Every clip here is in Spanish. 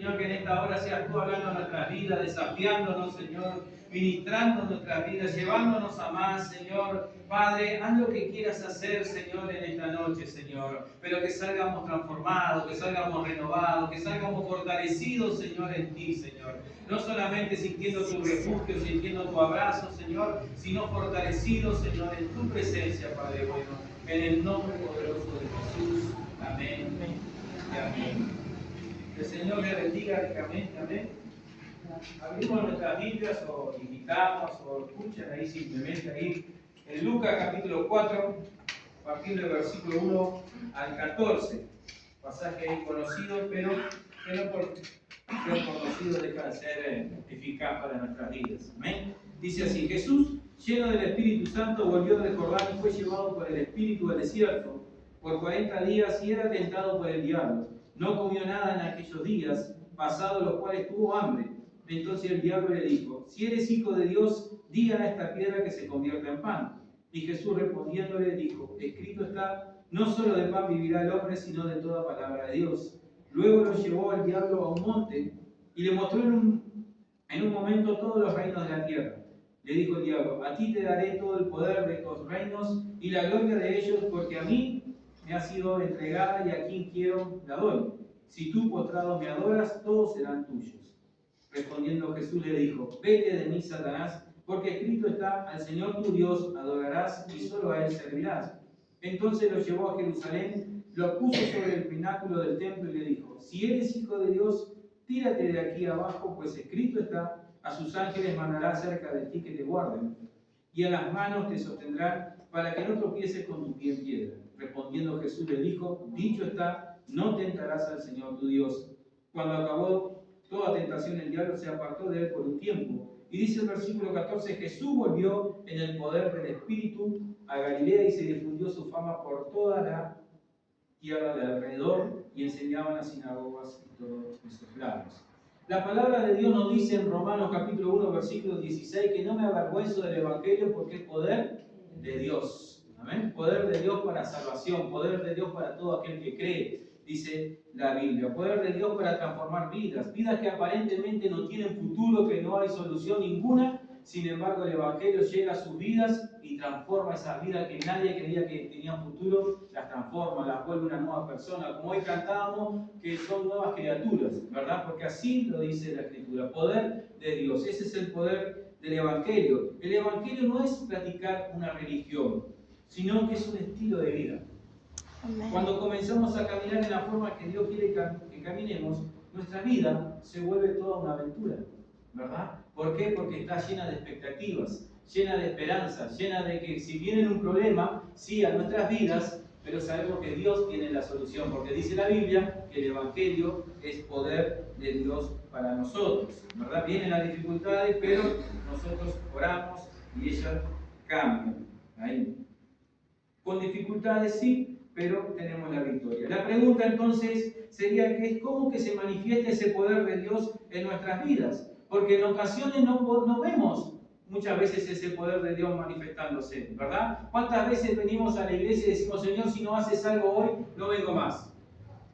Señor, que en esta hora seas tú hablando a nuestras vidas, desafiándonos, Señor, ministrando nuestras vidas, llevándonos a más, Señor. Padre, haz lo que quieras hacer, Señor, en esta noche, Señor. Pero que salgamos transformados, que salgamos renovados, que salgamos fortalecidos, Señor, en ti, Señor. No solamente sintiendo tu refugio, sintiendo tu abrazo, Señor, sino fortalecidos, Señor, en tu presencia, Padre bueno. En el nombre poderoso de Jesús. Amén y amén. Que el Señor le bendiga ricamente, amén. Abrimos nuestras Biblias o invitamos o escuchan ahí simplemente ahí en Lucas capítulo 4, a partir del versículo 1 al 14. Pasaje ahí conocido, pero que no por ser conocido deja de ser eficaz para nuestras vidas. Amén. Dice así: Jesús, lleno del Espíritu Santo, volvió del Jordán y fue llevado por el Espíritu al desierto por 40 días y era tentado por el diablo. No comió nada en aquellos días, pasados los cuales tuvo hambre. Entonces el diablo le dijo: si eres hijo de Dios, di a esta piedra que se convierta en pan. Y Jesús respondiéndole dijo: escrito está, no solo de pan vivirá el hombre, sino de toda palabra de Dios. Luego lo llevó el diablo a un monte y le mostró en un momento todos los reinos de la tierra. Le dijo el diablo: a ti te daré todo el poder de estos reinos y la gloria de ellos, porque a mí me ha sido entregada y a quien quiero la doy. Si tú postrado me adoras, todos serán tuyos. Respondiendo Jesús le dijo: vete de mí, Satanás, porque escrito está: al Señor tu Dios adorarás y solo a Él servirás. Entonces lo llevó a Jerusalén, lo puso sobre el pináculo del templo y le dijo: si eres hijo de Dios, tírate de aquí abajo, pues escrito está: a sus ángeles mandará cerca de ti que te guarden, y a las manos te sostendrán para que no tropieces con tu pie en piedra. Respondiendo Jesús le dijo: dicho está, no tentarás al Señor tu Dios. Cuando acabó toda tentación, el diablo se apartó de él por un tiempo. Y dice el versículo 14: Jesús volvió en el poder del Espíritu a Galilea y se difundió su fama por toda la tierra de alrededor y enseñaba en las sinagogas y todos esos lados. La palabra de Dios nos dice en Romanos capítulo 1, versículo 16, que no me avergüenzo del Evangelio porque es poder de Dios. Amén. Poder de Dios para salvación, poder de Dios para todo aquel que cree, dice la Biblia. Poder de Dios para transformar vidas, vidas que aparentemente no tienen futuro, que no hay solución ninguna. Sin embargo, el Evangelio llega a sus vidas y transforma esas vidas que nadie creía que tenían futuro, las transforma, las vuelve una nueva persona. Como hoy cantábamos, que son nuevas criaturas, ¿verdad? Porque así lo dice la Escritura, poder de Dios. Ese es el poder del Evangelio. El Evangelio no es practicar una religión, sino que es un estilo de vida. Amén. Cuando comenzamos a caminar en la forma que Dios quiere que caminemos, nuestra vida se vuelve toda una aventura, ¿verdad? ¿Por qué? Porque está llena de expectativas, llena de esperanzas, llena de que si viene un problema, sí, a nuestras vidas, pero sabemos que Dios tiene la solución, porque dice la Biblia que el Evangelio es poder de Dios para nosotros, ¿verdad? Vienen las dificultades, pero nosotros oramos y ellas cambian. Ahí. Con dificultades sí, pero tenemos la victoria. La pregunta entonces sería que es cómo que se manifiesta ese poder de Dios en nuestras vidas. Porque en ocasiones no vemos muchas veces ese poder de Dios manifestándose, ¿verdad? ¿Cuántas veces venimos a la iglesia y decimos: Señor, si no haces algo hoy, no vengo más?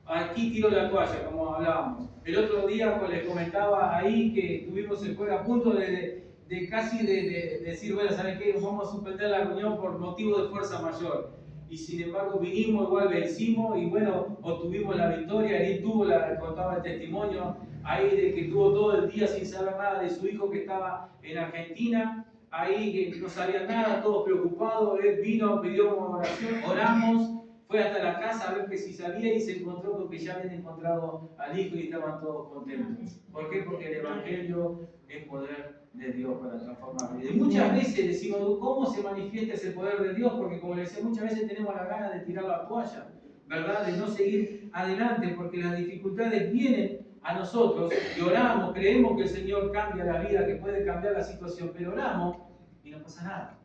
Aquí tiro la toalla, como hablábamos. El otro día pues, les comentaba ahí que tuvimos el juego a punto de casi decir: bueno, ¿saben qué? Vamos a suspender la reunión por motivo de fuerza mayor. Y sin embargo vinimos, igual vencimos y bueno, obtuvimos la victoria. Él contaba el testimonio ahí de que estuvo todo el día sin saber nada de su hijo que estaba en Argentina, ahí que no sabía nada, todos preocupados. Él vino, pidió oración, oramos, fue hasta la casa a ver que si sabía y se encontró con que ya habían encontrado al hijo y estaban todos contentos. ¿Por qué? Porque el Evangelio es poder de Dios para transformar vidas. Y muchas veces decimos: ¿cómo se manifiesta ese poder de Dios? Porque como les decía, muchas veces tenemos la gana de tirar la toalla, ¿verdad? De no seguir adelante, porque las dificultades vienen a nosotros y oramos, creemos que el Señor cambia la vida, que puede cambiar la situación, pero oramos y no pasa nada,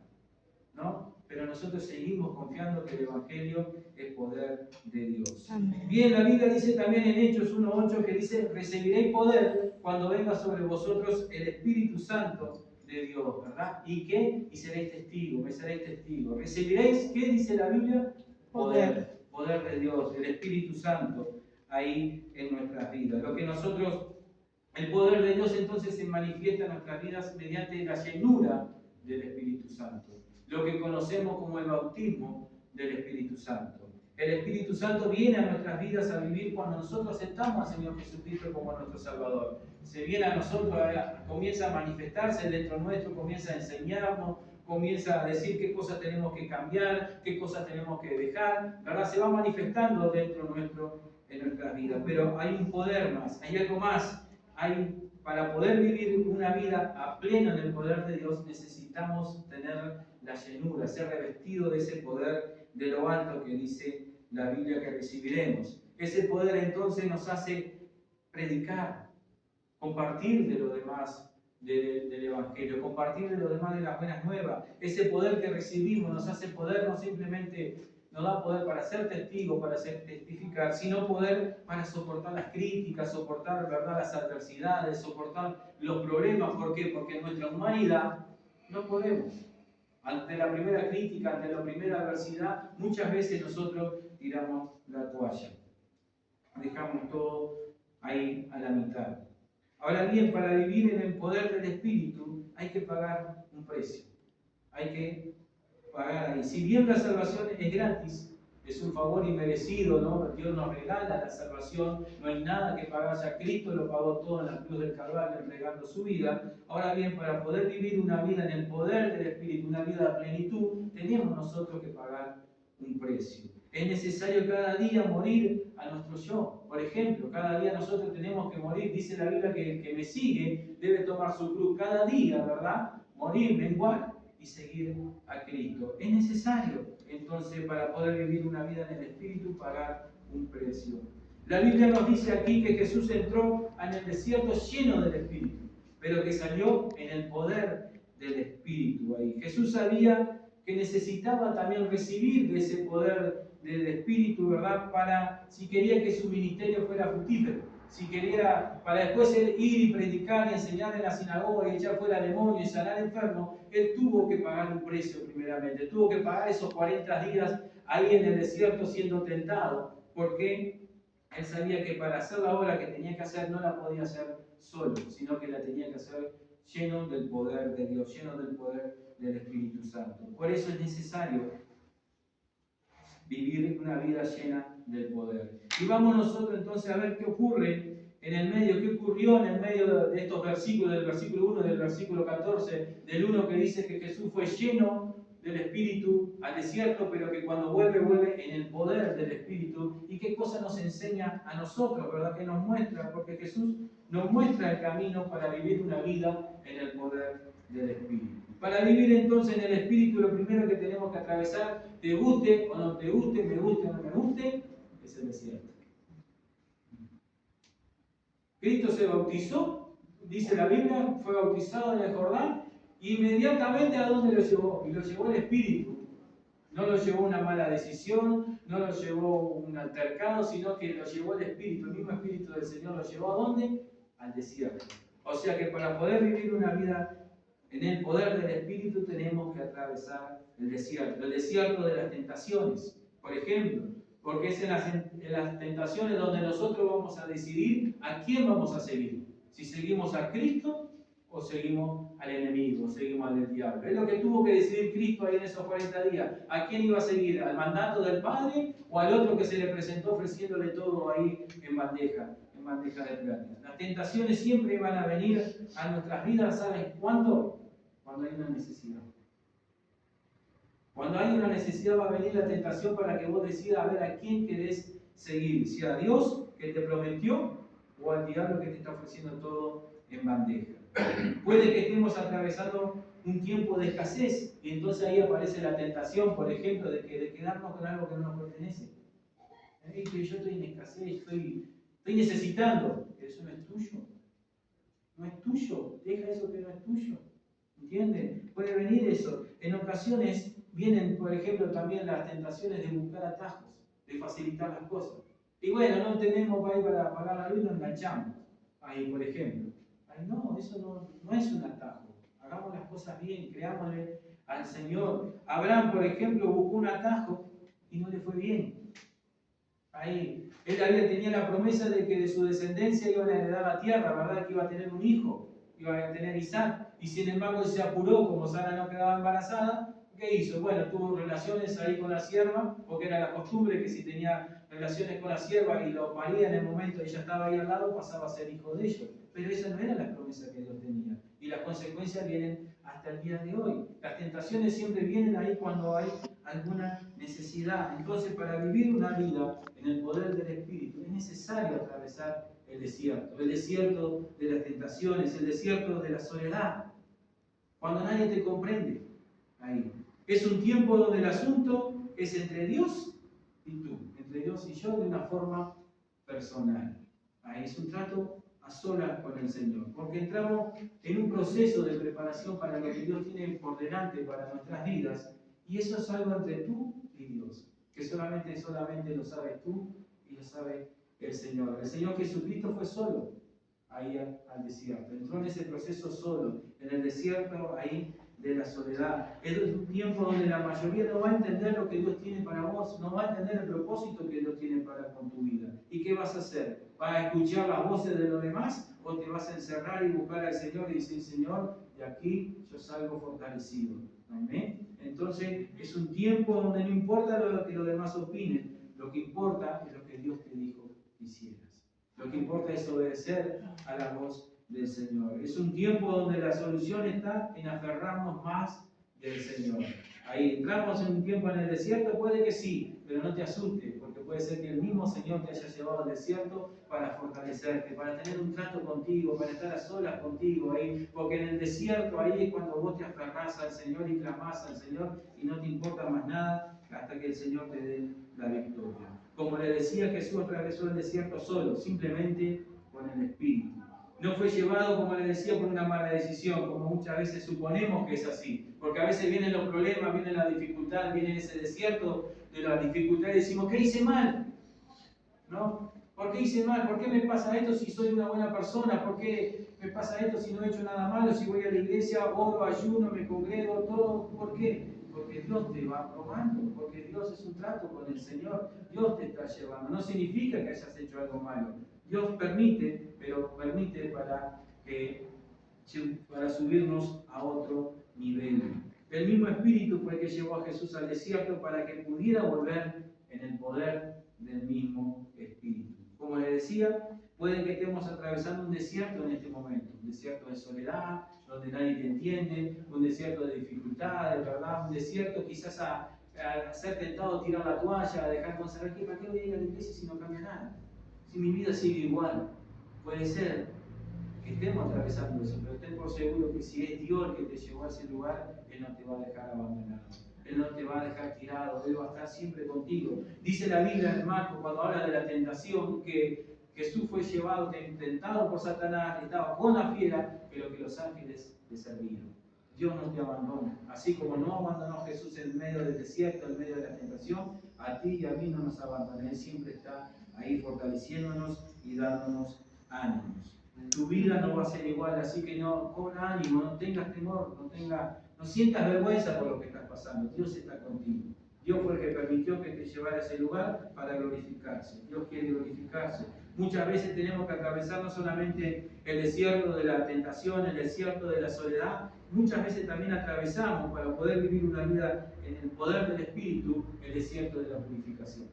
¿no? Pero nosotros seguimos confiando que el Evangelio es poder de Dios. Amén. Bien, la Biblia dice también en Hechos 1:8 que dice: recibiréis poder cuando venga sobre vosotros el Espíritu Santo de Dios, ¿verdad? ¿Y qué? Y seréis testigos, me seréis testigos. Recibiréis, ¿qué dice la Biblia? Poder de Dios, el Espíritu Santo. ahí en nuestras vidas. El poder de Dios entonces se manifiesta en nuestras vidas mediante la llenura del Espíritu Santo, lo que conocemos como el bautismo del Espíritu Santo. El Espíritu Santo viene a nuestras vidas a vivir cuando nosotros aceptamos al Señor Jesucristo como nuestro Salvador. Se viene a nosotros, comienza a manifestarse dentro nuestro, comienza a enseñarnos, comienza a decir qué cosas tenemos que cambiar, qué cosas tenemos que dejar, ¿verdad? Se va manifestando dentro nuestro, en nuestras vidas. Pero hay un poder más, hay algo más. Para poder vivir una vida a pleno en el poder de Dios, necesitamos tener la llenura, ser revestido de ese poder de lo alto que dice la Biblia que recibiremos. Ese poder entonces nos hace predicar, compartir de lo demás del Evangelio, compartir de lo demás de las buenas nuevas. Ese poder que recibimos nos hace poder, no simplemente nos da poder para ser testigos, para testificar, sino poder para soportar las críticas, soportar, ¿verdad?, las adversidades, soportar los problemas. ¿Por qué? Porque en nuestra humanidad no podemos. Ante la primera crítica, ante la primera adversidad, muchas veces nosotros tiramos la toalla. Dejamos todo ahí a la mitad. Ahora bien, para vivir en el poder del Espíritu hay que pagar un precio. Hay que pagar ahí. Si bien la salvación es gratis, es un favor inmerecido, ¿no? Dios nos regala la salvación, no hay nada que pagar, ya Cristo lo pagó todo en la cruz del Calvario, entregando su vida. Ahora bien, para poder vivir una vida en el poder del Espíritu, una vida de plenitud, tenemos nosotros que pagar un precio. Es necesario cada día morir a nuestro yo. Por ejemplo, cada día nosotros tenemos que morir. Dice la Biblia que el que me sigue debe tomar su cruz cada día, ¿verdad? Morir, menguar y seguir a Cristo. Es necesario, entonces, para poder vivir una vida en el Espíritu, pagar un precio. La Biblia nos dice aquí que Jesús entró en el desierto lleno del Espíritu, pero que salió en el poder del Espíritu ahí. Jesús sabía que necesitaba también recibir de ese poder del Espíritu, ¿verdad?, para, si quería que su ministerio fuera fructífero, si quería, para después él ir y predicar y enseñar en la sinagoga y echar fuera demonios y sanar enfermos, él tuvo que pagar un precio primeramente, tuvo que pagar esos 40 días ahí en el desierto siendo tentado, porque él sabía que para hacer la obra que tenía que hacer no la podía hacer solo, sino que la tenía que hacer lleno del poder de Dios, lleno del poder del Espíritu Santo. Por eso es necesario vivir una vida llena del poder. Y vamos nosotros entonces a ver qué ocurre en el medio, qué ocurrió en el medio de estos versículos, del versículo 1 y del versículo 14, del 1 que dice que Jesús fue lleno del Espíritu al desierto, pero que cuando vuelve en el poder del Espíritu. Y qué cosa nos enseña a nosotros, ¿verdad? Que nos muestra, porque Jesús nos muestra el camino para vivir una vida en el poder del Espíritu. Para vivir entonces en el Espíritu, lo primero que tenemos que atravesar, te guste o no te guste, me guste o no me guste, es el desierto. Cristo se bautizó, dice la Biblia, fue bautizado en el Jordán, y inmediatamente ¿a dónde lo llevó? Y lo llevó el Espíritu. No lo llevó una mala decisión, no lo llevó un altercado, sino que lo llevó el Espíritu. El mismo Espíritu del Señor lo llevó ¿a dónde? Al desierto. O sea que para poder vivir una vida en el poder del Espíritu tenemos que atravesar el desierto de las tentaciones, por ejemplo, porque es en las tentaciones donde nosotros vamos a decidir a quién vamos a seguir, si seguimos a Cristo o seguimos al enemigo, o seguimos al diablo. Es lo que tuvo que decidir Cristo ahí en esos 40 días, a quién iba a seguir, al mandato del Padre o al otro que se le presentó ofreciéndole todo ahí en bandeja de plata. Las tentaciones siempre van a venir a nuestras vidas, ¿saben cuándo? Cuando hay una necesidad. Cuando hay una necesidad va a venir la tentación para que vos decidas a ver a quién querés seguir, si a Dios que te prometió o al diablo que te está ofreciendo todo en bandeja. Puede que estemos atravesando un tiempo de escasez y entonces ahí aparece la tentación, por ejemplo, de quedarnos con algo que no nos pertenece. Es que yo estoy en escasez, estoy necesitando, pero eso no es tuyo. No es tuyo, deja eso que no es tuyo. ¿Entienden? Puede venir eso. En ocasiones vienen, por ejemplo, también las tentaciones de buscar atajos, de facilitar las cosas. Y bueno, no tenemos para pagar la luz, nos enganchamos. Ahí, por ejemplo. Ay, no, eso no es un atajo. Hagamos las cosas bien, creámosle al Señor. Abraham, por ejemplo, buscó un atajo y no le fue bien. Ahí, tenía la promesa de que de su descendencia iban a heredar la tierra, ¿verdad? Que iba a tener un hijo, iba a tener Isaac, y sin embargo él se apuró, como Sara no quedaba embarazada, ¿qué hizo? Bueno, tuvo relaciones ahí con la sierva, porque era la costumbre que si tenía relaciones con la sierva y lo paría en el momento y ella estaba ahí al lado, pasaba a ser hijo de ellos. Pero esa no era la promesa que Dios tenía. Y las consecuencias vienen hasta el día de hoy. Las tentaciones siempre vienen ahí cuando hay alguna necesidad. Entonces, para vivir una vida en el poder del Espíritu, es necesario atravesar el desierto de las tentaciones, el desierto de la soledad, cuando nadie te comprende. Ahí. Es un tiempo donde el asunto es entre Dios y tú, entre Dios y yo, de una forma personal. Ahí es un trato a solas con el Señor, porque entramos en un proceso de preparación para lo que Dios tiene por delante para nuestras vidas, y eso es algo entre tú y Dios, que solamente lo sabes tú y lo sabe el Señor. El Señor Jesucristo fue solo ahí al desierto, entró en ese proceso solo, en el desierto ahí de la soledad. Es un tiempo donde la mayoría no va a entender lo que Dios tiene para vos, no va a entender el propósito que Dios tiene con tu vida. ¿Y qué vas a hacer? ¿Vas a escuchar las voces de los demás o te vas a encerrar y buscar al Señor y decir, Señor, de aquí yo salgo fortalecido? Amén. Entonces es un tiempo donde no importa lo que los demás opinen, lo que importa es lo que Dios te dijo que hicieras. Lo que importa es obedecer a la voz del Señor. Es un tiempo donde la solución está en aferrarnos más del Señor. Ahí entramos en un tiempo en el desierto, puede que sí, pero no te asustes, porque puede ser que el mismo Señor te haya llevado al desierto para fortalecerte, para tener un trato contigo, para estar a solas contigo ahí, porque en el desierto ahí es cuando vos te aferrás al Señor y clamás al Señor y no te importa más nada hasta que el Señor te dé la victoria. Como le decía, Jesús atravesó el desierto solo, simplemente con el Espíritu. No fue llevado, como le decía, por una mala decisión, como muchas veces suponemos que es así. Porque a veces vienen los problemas, viene la dificultad, viene ese desierto de la dificultad y decimos, ¿qué hice mal? ¿No? ¿Por qué hice mal? ¿Por qué me pasa esto si soy una buena persona? ¿Por qué me pasa esto si no he hecho nada malo? Si voy a la iglesia, oro, ayuno, me congrego, todo. ¿Por qué? Porque Dios te va probando, porque Dios es un trato con el Señor, Dios te está llevando. No significa que hayas hecho algo malo. Dios permite, pero permite para subirnos a otro nivel. El mismo Espíritu fue el que llevó a Jesús al desierto para que pudiera volver en el poder del mismo Espíritu. Como les decía, puede que estemos atravesando un desierto en este momento, un desierto de soledad, donde nadie te entiende, un desierto de dificultades, ¿verdad? Un desierto quizás a ser tentado a tirar la toalla, a dejar con saber que ¿para qué voy a ir a la iglesia si no cambia nada? Si mi vida sigue igual. Puede ser que estemos atravesando eso, pero ten por seguro que si es Dios el que te llevó a ese lugar, Él no te va a dejar abandonado. Él no te va a dejar tirado, Él va a estar siempre contigo. Dice la Biblia en Marcos, cuando habla de la tentación, que Jesús fue llevado, tentado por Satanás, estaba con la fiera, pero que los ángeles le servían. Dios no te abandona. Así como no abandonó Jesús en medio del desierto, en medio de la tentación, a ti y a mí no nos abandona. Él siempre está ahí fortaleciéndonos y dándonos ánimos. Tu vida no va a ser igual, así que no, con ánimo, no tengas temor, no sientas vergüenza por lo que estás pasando. Dios está contigo. Dios fue el que permitió que te llevara a ese lugar para glorificarse. Dios quiere glorificarse. Muchas veces tenemos que atravesar no solamente el desierto de la tentación, el desierto de la soledad, muchas veces también atravesamos para poder vivir una vida en el poder del Espíritu, el desierto de la purificación.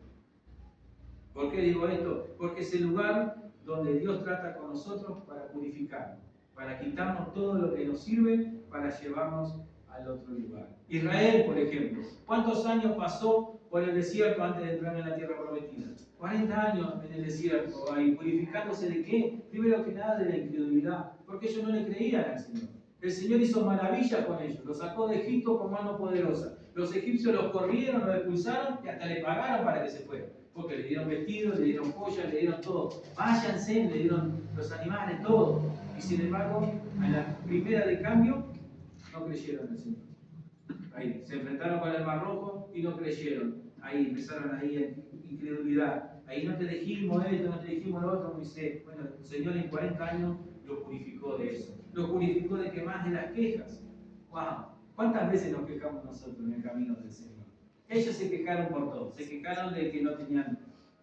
¿Por qué digo esto? Porque es el lugar donde Dios trata con nosotros para purificarnos, para quitarnos todo lo que nos sirve, para llevarnos al otro lugar. Israel, por ejemplo, ¿cuántos años pasó por el desierto antes de entrar en la tierra prometida? 40 años en el desierto, ahí purificándose ¿de qué? Primero que nada de la incredulidad, porque ellos no le creían al Señor. El Señor hizo maravillas con ellos, los sacó de Egipto con mano poderosa. Los egipcios los corrieron, los expulsaron y hasta le pagaron para que se fueran. Porque le dieron vestidos, le dieron joyas, le dieron todo. Váyanse, le dieron los animales, todo. Y sin embargo, a la primera de cambio, no creyeron al Señor. Ahí, se enfrentaron con el Mar Rojo y no creyeron. Ahí empezaron ahí en incredulidad. Ahí no te dijimos esto, no te dijimos lo otro, Moisés. Bueno, el Señor en 40 años lo purificó de eso. Lo purificó de que más de las quejas. ¡Wow! ¿Cuántas veces nos quejamos nosotros en el camino del Señor? Ellos se quejaron por todo. Se quejaron de que no tenían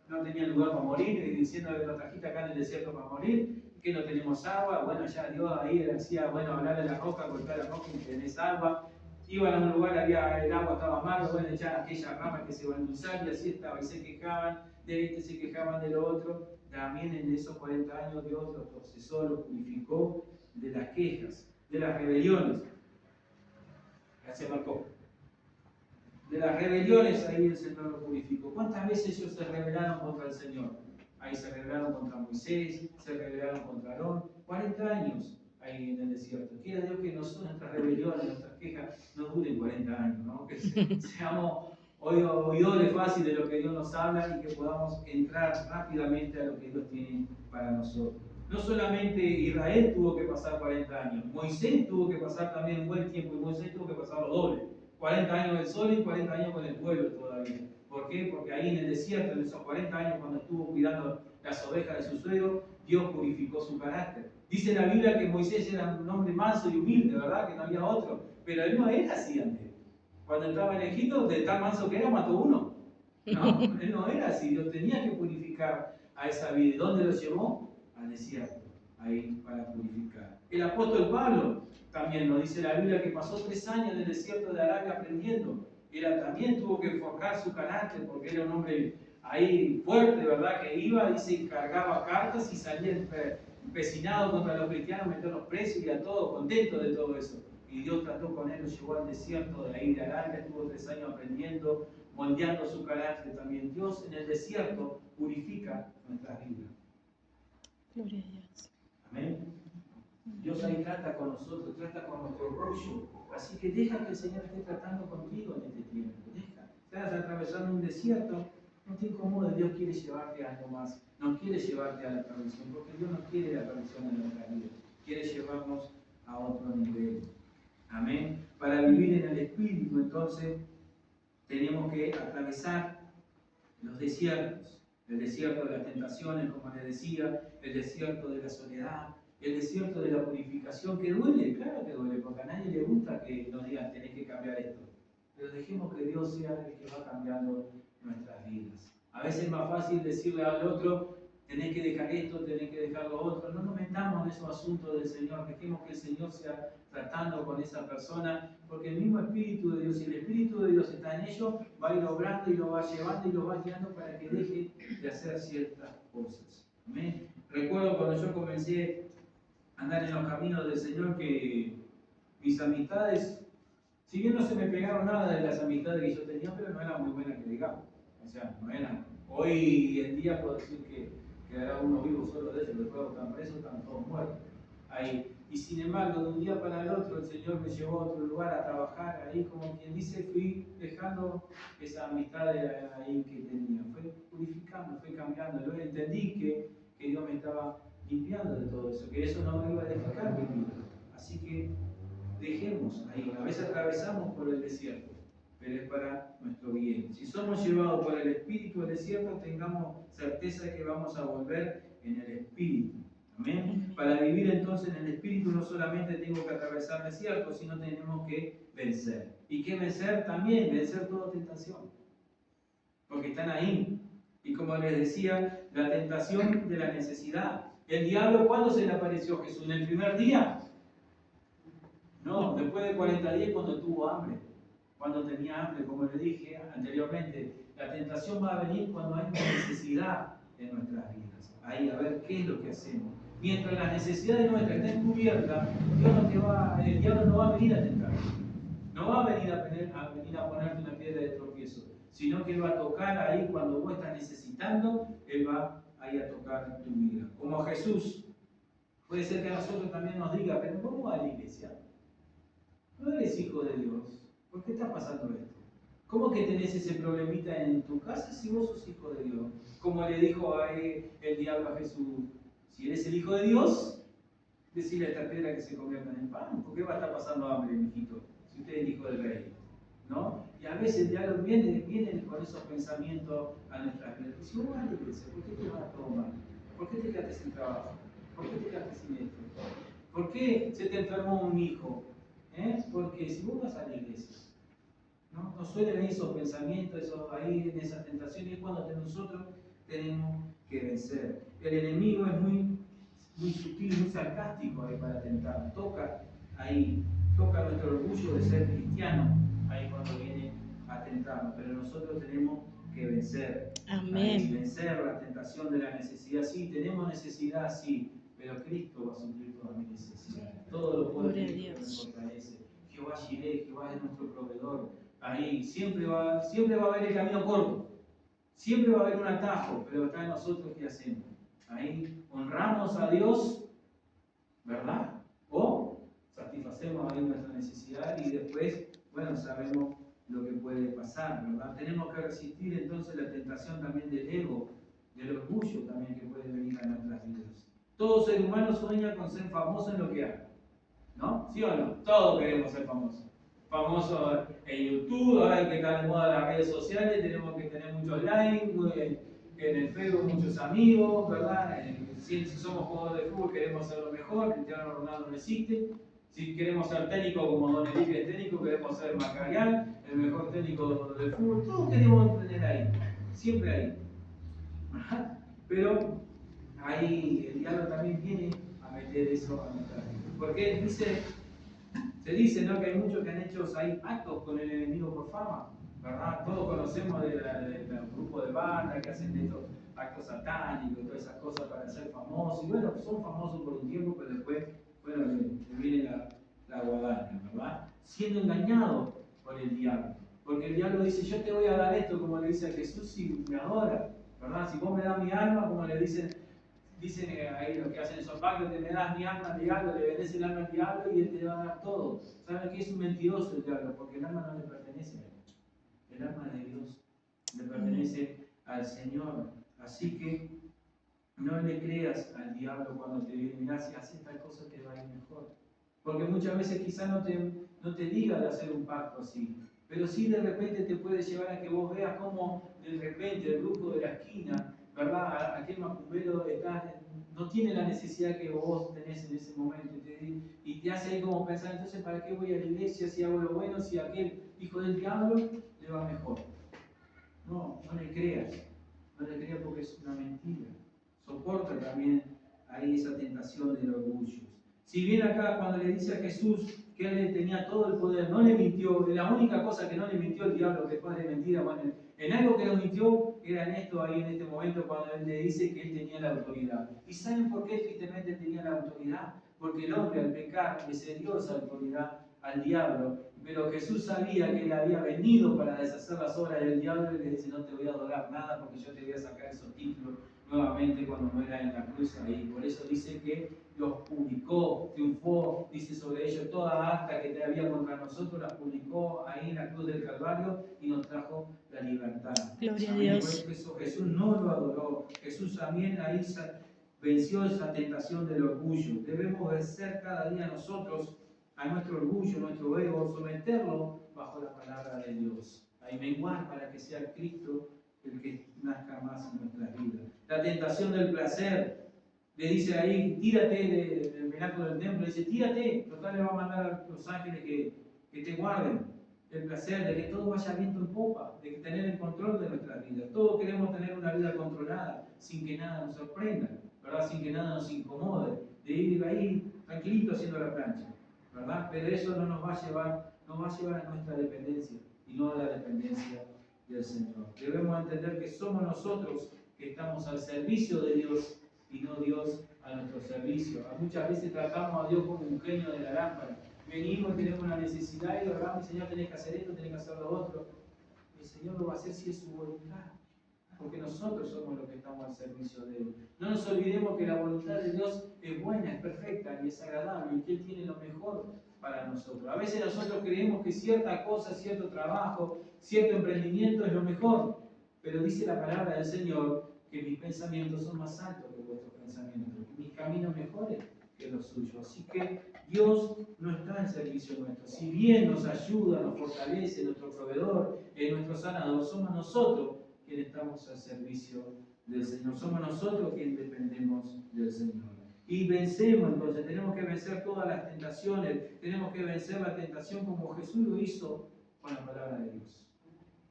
no tenían lugar para morir, y diciendo que nos trajiste acá en el desierto para morir, que no tenemos agua. Bueno, ya Dios ahí decía, bueno, hablar a la roca, golpear la roca y tenés agua. Iban a un lugar, había, el agua estaba amarga, bueno, echar aquella rama que se va a endulzar, y así estaba, y se quejaban de este, se quejaban de lo otro. También en esos 40 años Dios los procesó, los purificó de las quejas, de las rebeliones. Gracias, Marco. De las rebeliones ahí el Señor lo purificó. ¿Cuántas veces ellos se rebelaron contra el Señor? Ahí se rebelaron contra Moisés, se rebelaron contra Aarón. 40 años ahí en el desierto. Quiera Dios que nuestras rebeliones, nuestras quejas no duren 40 años, ¿no? Que seamos oidores fáciles de lo que Dios nos habla y que podamos entrar rápidamente a lo que Dios tiene para nosotros. No solamente Israel tuvo que pasar 40 años, Moisés tuvo que pasar también un buen tiempo, y Moisés tuvo que pasar lo doble. 40 años del sol y 40 años con el pueblo todavía. ¿Por qué? Porque ahí en el desierto, en esos 40 años, cuando estuvo cuidando las ovejas de su suegro, Dios purificó su carácter. Dice la Biblia que Moisés era un hombre manso y humilde, ¿verdad? Que no había otro. Pero él no era así antes. Cuando estaba en Egipto, de tan manso que era, mató uno. No, él no era así. Dios tenía que purificar a esa vida. ¿Y dónde lo llevó? Al desierto. Ahí para purificar. El apóstol Pablo también nos dice la Biblia que pasó 3 años en el desierto de Arabia aprendiendo. También tuvo que forjar su carácter porque era un hombre ahí fuerte, ¿verdad? Que iba y se cargaba cartas y salía empecinado contra los cristianos, meterlos presos y a todos contentos de todo eso. Y Dios trató con él, lo llevó al desierto de ahí de Arabia, estuvo 3 años aprendiendo, moldeando su carácter también. Dios en el desierto purifica nuestras vidas. Gloria a Dios. Amén. Dios ahí trata con nosotros, trata con nuestro orgullo. Así que deja que el Señor esté tratando contigo en este tiempo. Deja. Estás atravesando un desierto, no te incomodes. Dios quiere llevarte a algo más. No quiere llevarte a la perdición, porque Dios no quiere la perdición en nuestra vida. Quiere llevarnos a otro nivel. Amén. Para vivir en el Espíritu, entonces, tenemos que atravesar los desiertos. El desierto de las tentaciones, como les decía, el desierto de la soledad, el desierto de la purificación, que duele, claro que duele, porque a nadie le gusta que nos digan tenés que cambiar esto. Pero dejemos que Dios sea el que va cambiando nuestras vidas. A veces es más fácil decirle al otro, tenés que dejar esto, tenés que dejar lo otro. No nos metamos en esos asuntos del Señor, dejemos que el Señor sea tratando con esa persona, porque el mismo Espíritu de Dios, si el Espíritu de Dios está en ellos, va a ir obrando y lo va llevando y lo va guiando para que deje de hacer ciertas cosas. ¿Amén? Recuerdo cuando yo comencé a andar en los caminos del Señor que mis amistades, si bien no se me pegaron nada de las amistades que yo tenía, pero no eran muy buenas que digamos. O sea, no eran. Hoy en día puedo decir que quedará uno vivo solo de ellos, después están presos, están todos muertos. Ahí. Y sin embargo, de un día para el otro, el Señor me llevó a otro lugar a trabajar. Ahí, como quien dice, fui dejando esa amistad ahí que tenía. Fue purificando, fue cambiando. Luego entendí que Dios me estaba limpiando de todo eso, que eso no me iba a edificar mi vida. Así que dejemos ahí. A veces atravesamos por el desierto, pero es para nuestro bien. Si somos llevados por el Espíritu al desierto, tengamos certeza de que vamos a volver en el Espíritu. Amén. Para vivir entonces en el Espíritu no solamente tengo que atravesar desiertos, sino tenemos que vencer. ¿Y qué vencer? También vencer toda tentación. Porque están ahí. Y como les decía, la tentación de la necesidad. ¿El diablo cuándo se le apareció a Jesús? ¿En el primer día? No, después de 40 días cuando tuvo hambre. Cuando tenía hambre, como le dije anteriormente. La tentación va a venir cuando hay una necesidad en nuestras vidas. Ahí, a ver qué es lo que hacemos. Mientras las necesidades nuestras estén cubiertas, el diablo no va a venir a tentar. No va a venir a ponerte una piedra de tropiezo, sino que Él va a tocar ahí cuando vos estás necesitando, Él va ahí a tocar tu vida. Como Jesús, puede ser que a nosotros también nos diga, pero ¿cómo va a la iglesia? No eres hijo de Dios. ¿Por qué está pasando esto? ¿Cómo que tenés ese problemita en tu casa si vos sos hijo de Dios? Como le dijo ahí el diablo a Jesús, si eres el hijo de Dios, decirle a esta piedra que se convierta en pan. ¿Por qué va a estar pasando hambre, mijito? Si usted es hijo del rey. ¿No? Y a veces el diablo viene con esos pensamientos a nuestras vidas. Si vos vas a la iglesia, ¿por qué te vas a tomar? ¿Por qué te quedaste sin trabajo? ¿Por qué te quedaste sin esto? ¿Por qué se te enfermó un hijo? Porque si vos vas a la iglesia, ¿no? Nos suelen venir esos pensamientos, ahí en esas tentaciones, es cuando nosotros tenemos que vencer. El enemigo es muy sutil, muy sarcástico ahí para tentar. Toca nuestro orgullo de ser cristiano ahí cuando viene a tentarnos. Pero nosotros tenemos que vencer. Amén. Vencer la tentación de la necesidad. Sí, tenemos necesidad, sí, pero Cristo va a suplir todas mis necesidades. Todo lo puede Cristo me fortalece. Jehová Jireh, Jehová es nuestro proveedor. Ahí siempre va a haber el camino corto. Siempre va a haber un atajo, pero está en nosotros qué hacemos. Ahí honramos a Dios, ¿verdad? O satisfacemos ahí nuestra necesidad y después, bueno, sabemos lo que puede pasar, ¿verdad? Tenemos que resistir entonces la tentación también del ego, del orgullo también que puede venir a nuestras vidas. Todo ser humano sueña con ser famoso en lo que haga, ¿no? ¿Sí o no? Todos queremos ser famosos. Famosos en YouTube, ahora que están de moda las redes sociales, tenemos que tener muchos likes, en el Facebook muchos amigos, ¿verdad? Si somos jugadores de fútbol queremos ser lo mejor, Cristiano Ronaldo no existe. Si queremos ser técnico como Don Enrique es técnico, queremos ser Macarial, el mejor técnico del fútbol, todos queremos tener ahí, siempre ahí. Pero ahí el diablo también viene a meter eso a nuestra vida. Porque se dice, ¿no?, que hay muchos que han hecho ahí pactos con el enemigo por fama, ¿verdad? Todos conocemos del grupo de banda que hacen estos actos satánicos y todas esas cosas para ser famosos. Y bueno, son famosos por un tiempo, pero después, bueno, le viene la guadaña, ¿verdad? Siendo engañados por el diablo. Porque el diablo dice, yo te voy a dar esto, como le dice a Jesús, si me adora, ¿verdad? Si vos me das mi alma, como le dicen ahí los que hacen esos pactos, te me das mi alma al diablo, le vendes el alma al diablo y él te va a dar todo. ¿Saben qué? Es un mentiroso el diablo, porque el alma no le pertenece a él. El alma de Dios le pertenece al Señor. Así que no le creas al diablo cuando te diga, mirá, si haces tal cosa te va a ir mejor. Porque muchas veces quizás no te diga de hacer un pacto así, pero sí de repente te puede llevar a que vos veas cómo de repente el grupo de la esquina, ¿verdad? Aquel macumbero no tiene la necesidad que vos tenés en ese momento y te hace ahí como pensar, entonces ¿para qué voy a la iglesia si hago lo bueno, si a aquel hijo del diablo le va mejor? No le creas porque es una mentira. Soporta también ahí esa tentación del orgullo. Si bien acá cuando le dice a Jesús que él tenía todo el poder, no le mintió, la única cosa que no le mintió el diablo, que después de mentira, bueno, en algo que lo mintió era en esto ahí en este momento cuando él le dice que él tenía la autoridad. ¿Y saben por qué tristemente él tenía la autoridad? Porque el hombre al pecar le cedió esa autoridad al diablo, pero Jesús sabía que él había venido para deshacer las obras del diablo y le dice, no te voy a adorar nada porque yo te voy a sacar esos títulos nuevamente cuando muera en la cruz ahí. Por eso dice que los publicó, triunfó, dice sobre ellos, toda acta que te había contra nosotros las publicó ahí en la cruz del Calvario y nos trajo la libertad. Gloria a Dios. Por eso Jesús no lo adoró. Jesús también ahí venció esa tentación del orgullo. Debemos vencer cada día nosotros a nuestro orgullo, nuestro ego, someterlo bajo la palabra de Dios. Ahí menguar para que sea Cristo el que nazca más en nuestras vidas. La tentación del placer, le dice ahí, tírate del pináculo del templo, dice, tírate, total le va a mandar a los ángeles que te guarden. El placer de que todo vaya viento en popa, de que tener el control de nuestras vidas. Todos queremos tener una vida controlada, sin que nada nos sorprenda, ¿verdad? Sin que nada nos incomode, de ir ahí tranquilito haciendo la plancha, ¿verdad? Pero eso no nos va a llevar a nuestra dependencia y no a la dependencia del Señor. Debemos entender que somos nosotros que estamos al servicio de Dios y no Dios a nuestro servicio. Muchas veces tratamos a Dios como un genio de la lámpara. Venimos y tenemos una necesidad y oramos, Señor, tenés que hacer esto, tenés que hacer lo otro. El Señor lo va a hacer si es su voluntad, porque nosotros somos los que estamos al servicio de Él. No nos olvidemos que la voluntad de Dios es buena, es perfecta y es agradable y que Él tiene lo mejor para nosotros. A veces nosotros creemos que cierta cosa, cierto trabajo, cierto emprendimiento es lo mejor, pero dice la palabra del Señor que mis pensamientos son más altos que vuestros pensamientos, mis caminos mejores que los suyos. Así que Dios no está en servicio nuestro. Si bien nos ayuda, nos fortalece, nuestro proveedor, nuestro sanador, somos nosotros quienes estamos al servicio del Señor. Somos nosotros quienes dependemos del Señor. Y vencemos, entonces, tenemos que vencer todas las tentaciones, tenemos que vencer la tentación como Jesús lo hizo con la palabra de Dios.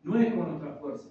No es con nuestra fuerza,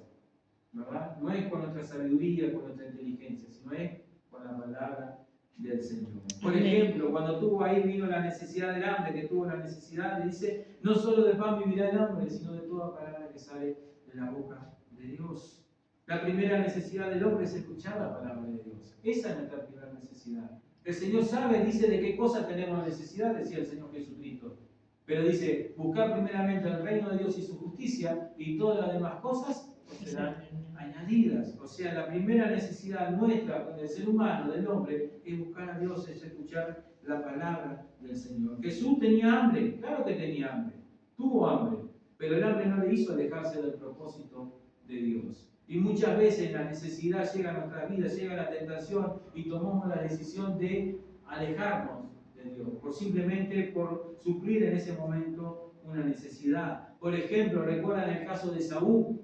¿verdad? No es con nuestra sabiduría, con nuestra inteligencia, sino es con la palabra del Señor. Por Amén. ejemplo, cuando vino la necesidad del hambre, que tuvo la necesidad, le dice, no solo de pan vivirá el hambre, sino de toda palabra que sale de la boca de Dios. La primera necesidad del hombre es escuchar la palabra de Dios. Esa es nuestra primera necesidad. El Señor sabe, dice, de qué cosas tenemos necesidad, decía el Señor Jesucristo. Pero dice, buscar primeramente el reino de Dios y su justicia, y todas las demás cosas serán añadidas. O sea, la primera necesidad nuestra, del ser humano, del hombre, es buscar a Dios, es escuchar la palabra del Señor. Jesús tenía hambre, claro que tenía hambre, tuvo hambre, pero el hambre no le hizo alejarse del propósito de Dios. Y muchas veces la necesidad llega a nuestra vida, llega la tentación y tomamos la decisión de alejarnos de Dios, simplemente por suplir en ese momento una necesidad. Por ejemplo, recuerdan el caso de Saúl,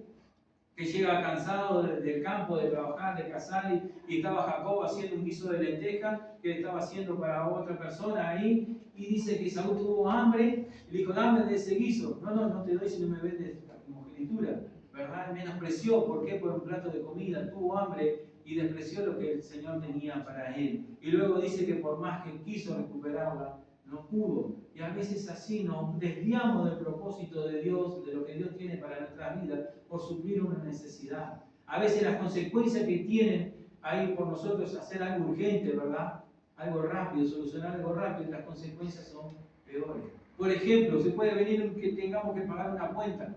que llega cansado del campo, de trabajar, de cazar, y estaba Jacob haciendo un guiso de lenteja que estaba haciendo para otra persona ahí, y dice que Saúl tuvo hambre, y le dijo, dame de ese guiso. No te doy si no me vendes la primogenitura, ¿verdad? Menospreció, ¿por qué? Por un plato de comida, tuvo hambre y despreció lo que el Señor tenía para él. Y luego dice que por más que quiso recuperarla, no pudo. Y a veces así nos desviamos del propósito de Dios, de lo que Dios tiene para nuestras vidas, por suplir una necesidad. A veces las consecuencias que tienen ahí por nosotros hacer algo urgente, ¿verdad? Algo rápido, solucionar algo rápido, las consecuencias son peores. Por ejemplo, se puede venir que tengamos que pagar una cuenta.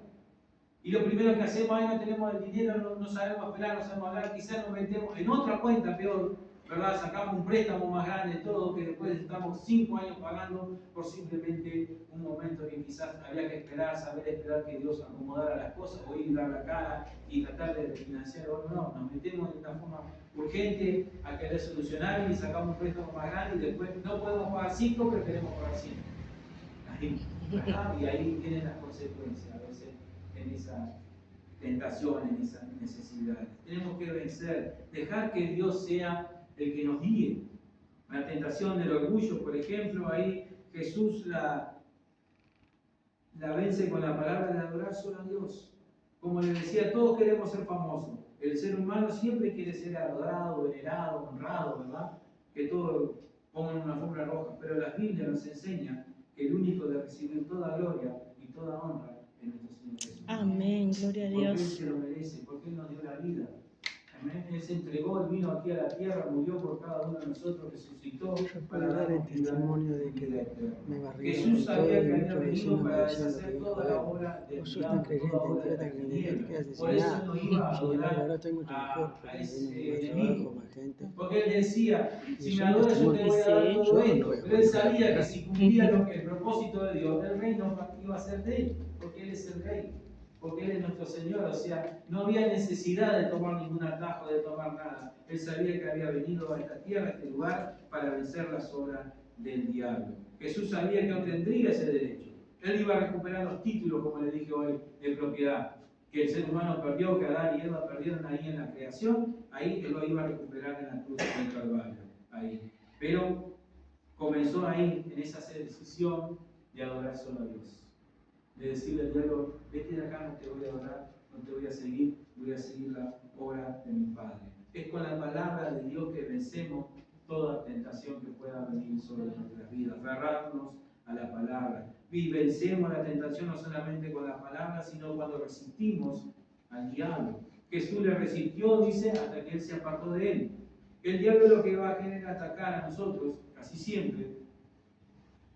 Y lo primero que hacemos, ahí no tenemos el dinero, no sabemos esperar, no sabemos hablar, quizás nos metemos en otra cuenta peor, ¿verdad? Sacamos un préstamo más grande, todo, que después estamos 5 años pagando por simplemente un momento que quizás había que esperar, saber esperar que Dios acomodara las cosas, o ir a dar la cara y tratar de refinanciar. No, nos metemos de una forma urgente a querer solucionar y sacamos un préstamo más grande y después no podemos pagar 5, pero queremos pagar 100. Y ahí vienen las consecuencias a veces en esa tentación, en esa necesidad. Tenemos que vencer, dejar que Dios sea el que nos guíe. La tentación del orgullo, por ejemplo, ahí Jesús la vence con la palabra de adorar solo a Dios. Como le decía, todos queremos ser famosos. El ser humano siempre quiere ser adorado, venerado, honrado, ¿verdad? Que todos pongan una alfombra roja. Pero la Biblia nos enseña que el único de recibir toda gloria y toda honra es nuestro Señor Jesús. Amén, gloria a Porque Él Dios. se lo merece, porque Él nos dio la vida. Amén. Él se entregó, Él vino aquí a la tierra, murió por cada uno de nosotros, resucitó. Yo puedo dar el testimonio de que me barrió Jesús con todo sabía y que había muchos venido vecinos me para decían lo que deshacer dijo toda la él. obra del Vos sos tan diablo, creyente, toda obra Dios de tan las creyente que te tinieblas. quedas Por eso nada. no iba a Sin embargo, adorar ahora estoy mucho mejor a porque ese tengo un buen enemigo. trabajo, más gente. Porque Él decía, Y si es me un adoras yo te testimonio. voy a dar Sí. todo Yo no esto. voy a Pero Él jugar sabía que para si cumplía el propósito de Dios, el reino iba a ser de Él, porque Él es el Rey. Porque Él es nuestro Señor, o sea, no había necesidad de tomar ningún atajo, de tomar nada. Él sabía que había venido a esta tierra, a este lugar, para vencer las obras del diablo. Jesús sabía que obtendría ese derecho. Él iba a recuperar los títulos, como le dije hoy, de propiedad, que el ser humano perdió, que Adán y Eva perdieron ahí en la creación, ahí Él lo iba a recuperar en la cruz del Calvario. Ahí. Pero comenzó ahí, en esa decisión de adorar solo a Dios. De decirle al diablo, vete de acá, no te voy a adorar, no te voy a seguir la obra de mi Padre. Es con la palabra de Dios que vencemos toda tentación que pueda venir sobre nuestras vidas. Aferrarnos a la palabra. Y vencemos la tentación no solamente con la palabra, sino cuando resistimos al diablo. Jesús le resistió, dice, hasta que Él se apartó de Él. El diablo lo que va a querer atacar a nosotros, casi siempre,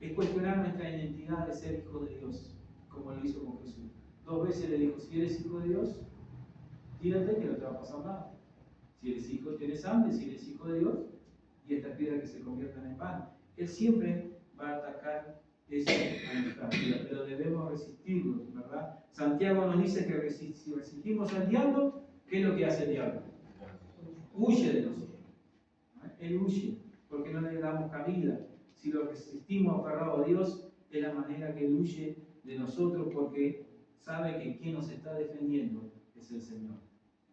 es cuestionar nuestra identidad de ser hijos de Dios, como lo hizo con Jesús. 2 veces le dijo, si eres hijo de Dios, tírate que no te va a pasar nada. Si eres hijo, tienes hambre, si eres hijo de Dios, y estas piedras que se conviertan en pan. Él siempre va a atacar eso a nuestra vida, pero debemos resistirlo, ¿verdad? Santiago nos dice que si resistimos al diablo, ¿qué es lo que hace el diablo? Huye de nosotros. Él huye, porque no le damos cabida. Si lo resistimos aferrado a Dios, es la manera que Él huye de nosotros, porque sabe que quien nos está defendiendo es el Señor.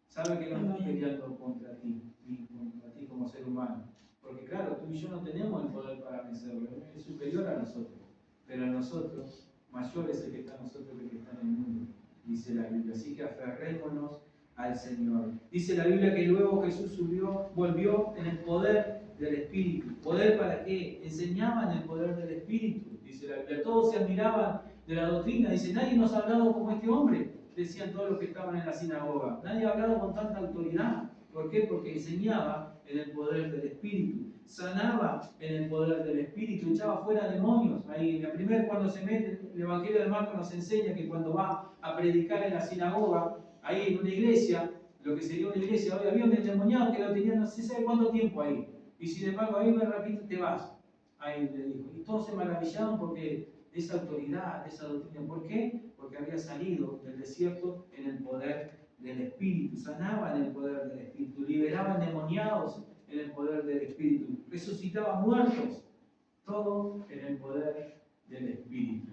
Sabe que no está peleando contra ti, ni contra ti como ser humano. Porque claro, tú y yo no tenemos el poder para vencerlo, es superior a nosotros. Pero a nosotros, mayor es el que está en nosotros que el que está en el mundo, dice la Biblia. Así que aferrémonos al Señor. Dice la Biblia que luego Jesús volvió en el poder del Espíritu. ¿Poder para qué? Enseñaban el poder del Espíritu, dice la Biblia. Todos se admiraban de la doctrina. Dice, nadie nos ha hablado como este hombre, decían todos los que estaban en la sinagoga. Nadie ha hablado con tanta autoridad. ¿Por qué? Porque enseñaba en el poder del Espíritu. Sanaba en el poder del Espíritu, echaba fuera demonios. Ahí, la primera, cuando se mete, el Evangelio de Marcos nos enseña que cuando va a predicar en la sinagoga, ahí en una iglesia, lo que sería una iglesia hoy, había un endemoniado que lo tenía no sé sabe cuánto tiempo ahí. Y sin embargo, ahí me repito, te vas. Ahí le dijo. Y todos se maravillaron porque de esa autoridad, de esa doctrina. ¿Por qué? Porque había salido del desierto en el poder del Espíritu. Sanaba en el poder del Espíritu. Liberaba endemoniados en el poder del Espíritu. Resucitaba muertos. Todo en el poder del Espíritu.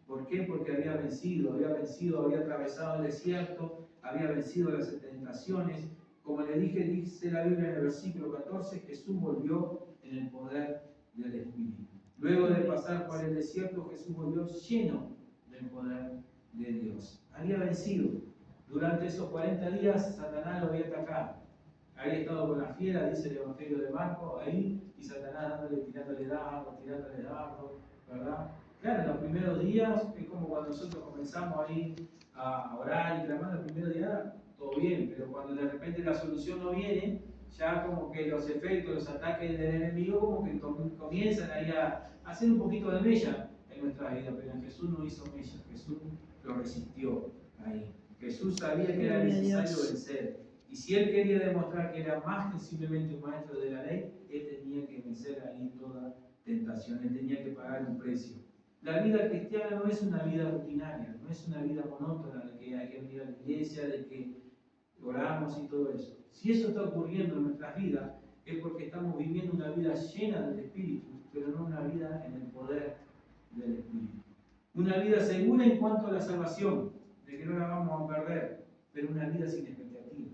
¿Por qué? Porque había vencido, había atravesado el desierto, había vencido las tentaciones. Como le dije, dice la Biblia en el versículo 14, Jesús volvió en el poder del Espíritu. Luego de pasar por el desierto, Jesús volvió lleno del poder de Dios. Había vencido. Durante esos 40 días, Satanás lo había atacado. Había estado con la fiera, dice el Evangelio de Marcos, ahí, y Satanás tirándole dardos, ¿verdad? Claro, los primeros días es como cuando nosotros comenzamos ahí a orar y clamar, los primeros días todo bien, pero cuando de repente la solución no viene, ya como que los efectos, los ataques del enemigo como que comienzan ahí a hacer un poquito de mella en nuestra vida, pero en Jesús no hizo mella, Jesús lo resistió ahí. Jesús sabía que era necesario vencer, y si él quería demostrar que era más que simplemente un maestro de la ley, él tenía que vencer ahí toda tentación, él tenía que pagar un precio. La vida cristiana no es una vida rutinaria, no es una vida monótona de que hay que venir a la iglesia, de que oramos y todo eso. Si eso está ocurriendo en nuestras vidas, es porque estamos viviendo una vida llena del Espíritu, pero no una vida en el poder del Espíritu. Una vida segura en cuanto a la salvación, de que no la vamos a perder, pero una vida sin expectativa.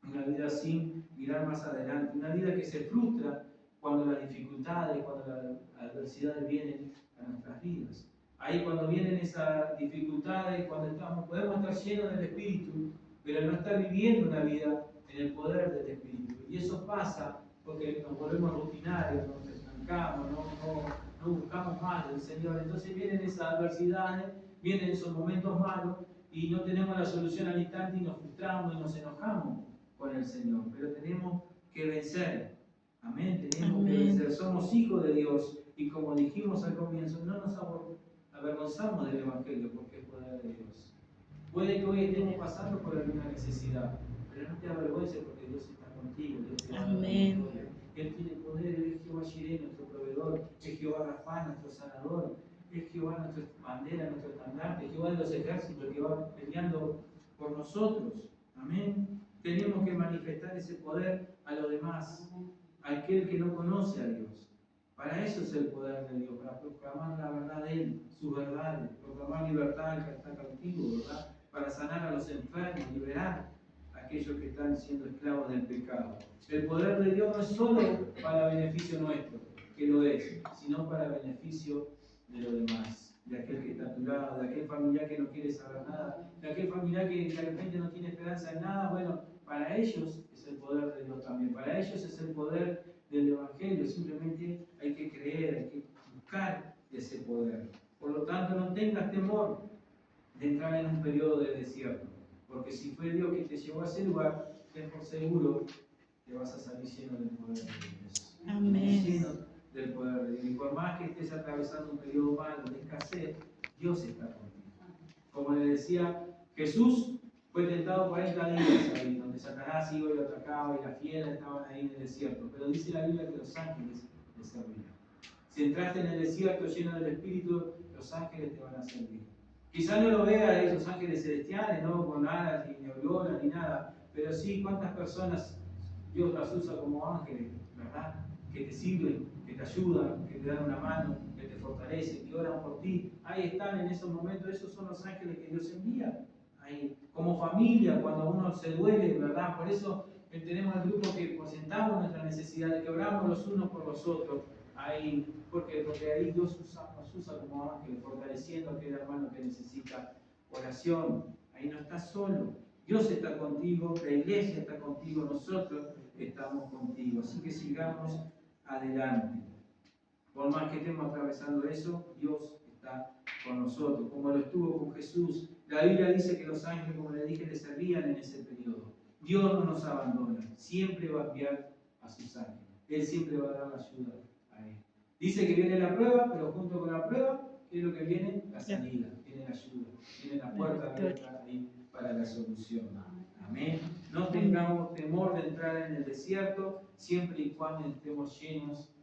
Una vida sin mirar más adelante. Una vida que se frustra cuando las dificultades, cuando las adversidades vienen a nuestras vidas. Ahí cuando vienen esas dificultades, cuando podemos estar llenos del Espíritu, pero no estar viviendo una vida en el poder del Espíritu. Y eso pasa porque nos volvemos rutinarios, nos estancamos, no buscamos más del Señor. Entonces vienen esas adversidades, vienen esos momentos malos y no tenemos la solución al instante y nos frustramos y nos enojamos con el Señor. Pero tenemos que vencer. Amén. Tenemos que vencer. Somos hijos de Dios y como dijimos al comienzo, no nos avergonzamos del Evangelio porque es poder de Dios. Puede que hoy estemos pasando por alguna necesidad, pero no te avergüences porque Dios está contigo. Dios te va a dar la victoria. Él tiene poder, Él es Jehová Jireh, nuestro proveedor, es Jehová Rafa, nuestro sanador, es Jehová nuestra bandera, nuestro estandarte, Jehová de los ejércitos que va peleando por nosotros. Amén. Tenemos que manifestar ese poder a los demás, a aquel que no conoce a Dios. Para eso es el poder de Dios, para proclamar la verdad de Él, sus verdades, proclamar libertad al que está cautivo, ¿verdad? Para sanar a los enfermos, liberar a aquellos que están siendo esclavos del pecado. El poder de Dios no es solo para beneficio nuestro, que lo es, sino para beneficio de los demás, de aquel que está a tu lado, de aquel familiar que no quiere saber nada, de aquel familiar que de repente no tiene esperanza en nada. Bueno, para ellos es el poder de Dios también, para ellos es el poder del Evangelio. Simplemente hay que creer, hay que buscar ese poder. Por lo tanto, no tengas temor de entrar en un periodo de desierto, porque si fue Dios que te llevó a ese lugar, ten por seguro que vas a salir lleno del poder de Dios. Amén. Lleno del poder de Dios. Y por más que estés atravesando un periodo malo de escasez, Dios está contigo. Como le decía, Jesús fue tentado 40 días ahí, donde Satanás iba y lo atacaba y las fieras estaban ahí en el desierto. Pero dice la Biblia que los ángeles le servían. Si entraste en el desierto lleno del Espíritu, los ángeles te van a servir. Quizás no lo veas esos ángeles celestiales, no con alas, ni auroras, ni nada, pero sí cuántas personas Dios las usa como ángeles, ¿verdad? Que te sirven, que te ayudan, que te dan una mano, que te fortalecen, que oran por ti. Ahí están en esos momentos, esos son los ángeles que Dios envía. Ahí, como familia, cuando uno se duele, ¿verdad? Por eso tenemos el grupo que presentamos nuestras necesidades, que oramos los unos por los otros. Ahí, porque ahí Dios nos usa como ángeles, fortaleciendo a aquel hermano que necesita oración. Ahí no estás solo. Dios está contigo, la iglesia está contigo, nosotros estamos contigo. Así que sigamos adelante. Por más que estemos atravesando eso, Dios está con nosotros, como lo estuvo con Jesús. La Biblia dice que los ángeles, como le dije, le servían en ese periodo. Dios no nos abandona, siempre va a enviar a sus ángeles. Él siempre va a dar la ayuda a él. Dice que viene la prueba, pero junto con la prueba, ¿qué es lo que viene? La salida, viene la ayuda, viene la puerta abierta ahí para la solución. Amén. No tengamos temor de entrar en el desierto, siempre y cuando estemos llenos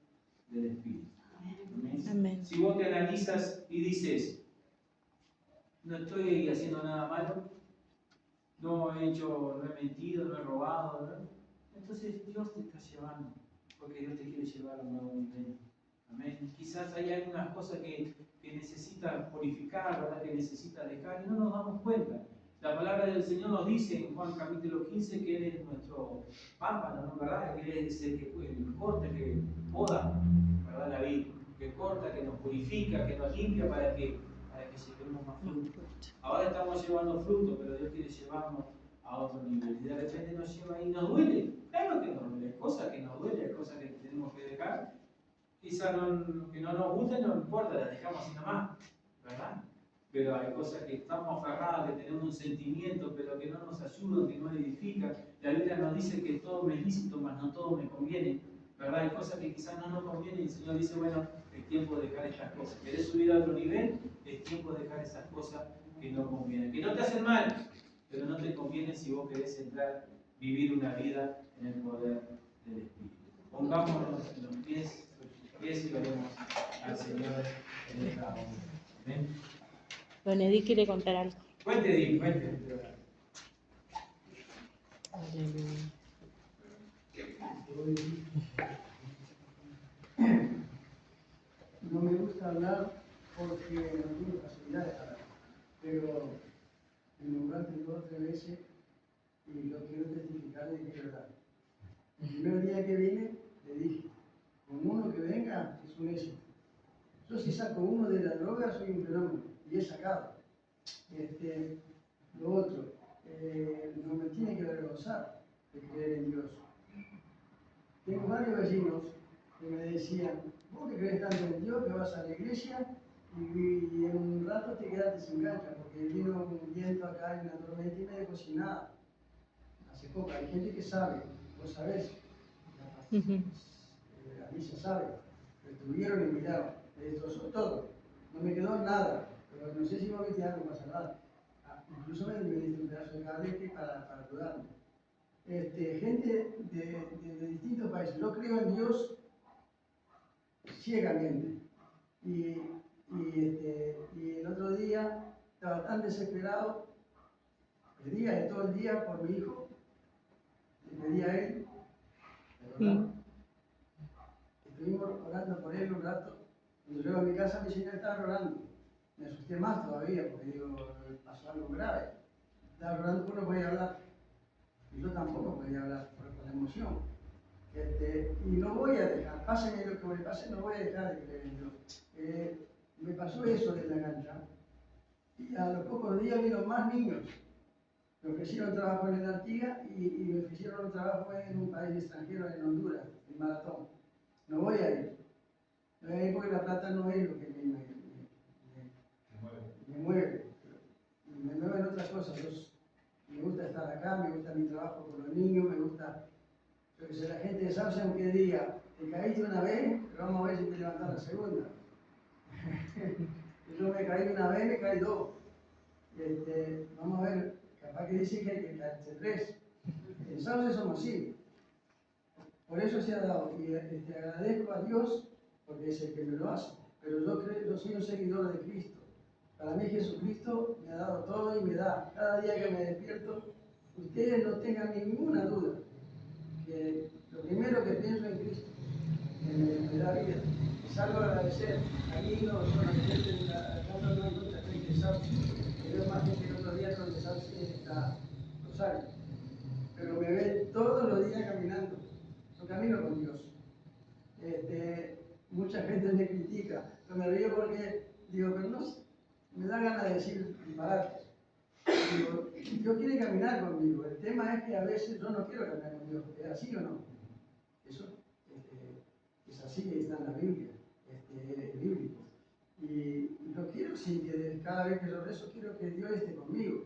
del Espíritu. Amén. Amén. Si vos te analizas y dices, no estoy haciendo nada malo, no he mentido, no he robado, ¿no? Entonces Dios te está llevando, porque Dios te quiere llevar a un nuevo nivel. Amén. Quizás hay algunas cosas que necesitas purificar, ¿verdad? Que necesitas dejar y no nos damos cuenta. La palabra del Señor nos dice en Juan capítulo 15 que Él es nuestro pámpano, ¿no? ¿Verdad? Que Él es el que corta, que poda, ¿verdad? La vida, que corta, que nos purifica, que nos limpia para que llevemos más fruto. Ahora estamos llevando fruto, pero Dios quiere llevarnos a otro nivel. Y de repente nos lleva ahí y nos duele. Claro que nos duele, hay cosas que nos duelen, hay cosas que tenemos que dejar. Quizás que no nos gusten, no importa, las dejamos así nomás, ¿verdad? Pero hay cosas que estamos aferradas, que tenemos un sentimiento, pero que no nos ayudan, que no edifican. La Biblia nos dice que todo me es lícito, mas no todo me conviene, ¿verdad? Hay cosas que quizás no nos convienen y el Señor dice, bueno, es tiempo de dejar estas cosas. ¿Querés subir a otro nivel? Es tiempo de dejar esas cosas que no convienen, que no te hacen mal, pero no te conviene si vos querés entrar, vivir una vida en el poder del Espíritu. Pongámonos en los pies y veremos al Señor en esta hora. Amén. Don Edith quiere contar algo. Cuente. Aleluya. No me gusta hablar porque no tengo facilidad de hablar, pero me nombraste 2 o 3 veces y yo quiero testificar de que es verdad. El primer día que vine, le dije, con uno que venga es un éxito. Yo si saco uno de la droga soy un fenómeno y he sacado. Lo otro, no me tiene que avergonzar de creer en Dios. Tengo varios vecinos que me decían, vos que crees tanto en Dios que vas a la iglesia y en un rato te quedaste sin cancha porque vino un viento acá y una tormenta y me dejó sin nada. Hace poco, hay gente que sabe, vos sabés, la misa sabe, lo estuvieron y miraron, me destrozó todo, no me quedó nada, pero no sé si vos viste algo más allá. Incluso me diste un pedazo de cable para ayudarme. Gente de distintos países. Yo creo en Dios ciegamente. Y el otro día estaba tan desesperado, pedía todo el día por mi hijo, le pedí a él, ¿verdad? Estuvimos orando por él un rato. Cuando llego a mi casa, mi señora estaba orando. Me asusté más todavía porque digo, pasó algo grave. Estaba orando porque no podía hablar. Y yo tampoco podía hablar por la emoción. Y no voy a dejar, páseme lo que me pase, no voy a dejar de creer en Dios. Me pasó eso de la cancha. Y a los pocos días vino más niños. Me ofrecieron trabajo en el Artigas y me ofrecieron un trabajo en un país extranjero, en Honduras, en Maratón. No voy a ir. No voy a ir porque la plata no es lo que me mueve. Me mueven otras cosas. Me gusta estar acá, me gusta mi trabajo con los niños, me gusta. Pero si la gente de Sauce, aunque diga, te caíste una vez, pero vamos a ver si te levantas la segunda. Yo me caí una vez, me caí 2. Vamos a ver, capaz que dice que hay que caerse 3. En Sauce somos así. Por eso se ha dado. Y agradezco a Dios porque es el que me lo hace. Pero yo soy un seguidor de Cristo. Para mí Jesucristo me ha dado todo y me da. Cada día que me despierto, ustedes no tengan ninguna duda que lo primero que pienso en Cristo, que me da vida. Y salgo a agradecer. Aquí no son la gente de la casa, no hay mucha gente de Sauce. Veo más gente que otros días donde Sauce está Rosario. Pero me ven todos los días caminando. Yo camino con Dios. Mucha gente me critica. Yo me río porque digo, pero no, me da ganas de decir disparates. Digo, Dios quiere caminar conmigo. El tema es que a veces yo no quiero caminar con Dios. ¿Es así o no? Eso es así, está en la Biblia, es bíblico. Y yo quiero, sí, que cada vez que yo rezo, quiero que Dios esté conmigo.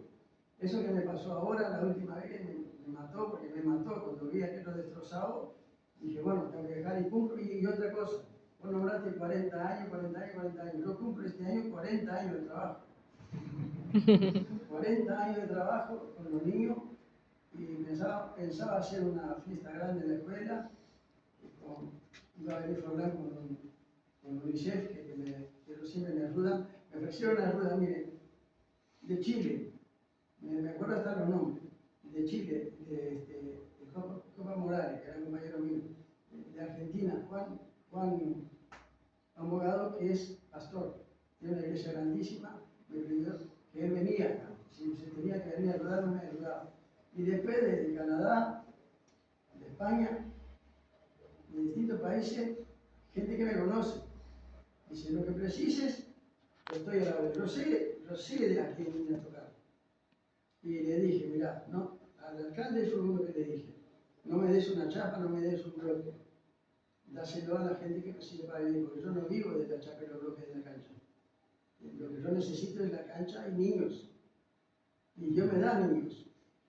Eso que me pasó ahora, la última vez que me mató, porque me mató cuando vi aquello destrozado, dije, bueno, tengo que dejar y cumplo. Y otra cosa, vos nombraste 40 años. Yo cumplo este año 40 años de trabajo. 40 años de trabajo con los niños y pensaba hacer una fiesta grande en la escuela. Iba a venir Florán con UNICEF, que siempre me ayudan. Me ofrecieron ayuda, mire, de Chile, me acuerdo hasta los nombres, de Chile, de Copa Morales, que era un compañero mío, de Argentina, Juan Abogado, que es pastor, tiene una iglesia grandísima, me pidió que él venía acá, si se tenía que venir a ayudarme, me ayudaba. Y después de Canadá, de España, de distintos países, gente que me conoce. Dice, lo que precises, estoy a la hora. Yo sé de a quién vine a tocar. Y le dije, mirá, no, al alcalde fue uno que le dije, no me des una chapa, no me des un bloque. Dáselo a la gente que me sirve para vivir, porque yo no vivo de la chapa y los bloques de la cancha. Lo que yo necesito es la cancha y niños. Y Dios me da niños.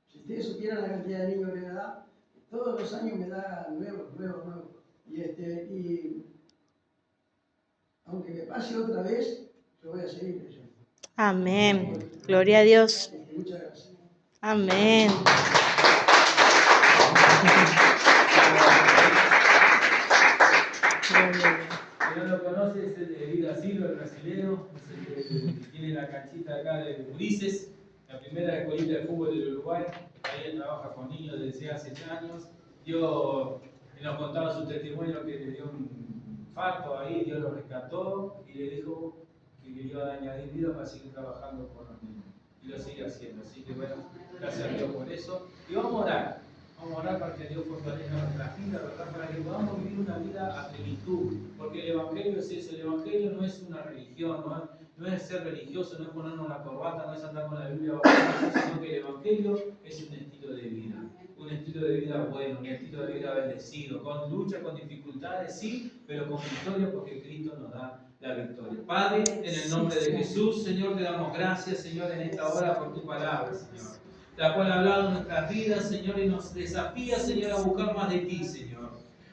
Si ustedes supieran la cantidad de niños que me da, todos los años me da nuevos. Y aunque me pase otra vez, yo voy a seguir creyendo. Amén. Gloria a Dios. Muchas gracias. Amén. Si no lo conoce, es el de Vida Silva, el brasilero, es el que tiene la canchita acá de Ulises, la primera escuelita de fútbol del Uruguay. Ahí él trabaja con niños desde hace años. Nos contaba su testimonio que le dio un infarto ahí, Dios lo rescató y le dijo que quería añadir vida para seguir trabajando con los niños. Y lo sigue haciendo. Así que bueno, gracias a Dios por eso. Y vamos a orar. Vamos a orar para que Dios fortalezca nuestras vidas, para que podamos vivir una vida a plenitud. Porque el Evangelio es eso. El Evangelio no es una religión, no es ser religioso, no es ponernos la corbata, no es andar con la Biblia bajo el brazo, sino que el Evangelio es un estilo de vida. Un estilo de vida bueno, un estilo de vida bendecido, con lucha, con dificultades, sí, pero con victoria, porque Cristo nos da la victoria. Padre, en el nombre de Jesús, Señor, te damos gracias, Señor, en esta hora por tu palabra, Señor, la cual ha hablado en nuestras vidas, Señor, y nos desafía, Señor, a buscar más de ti, Señor.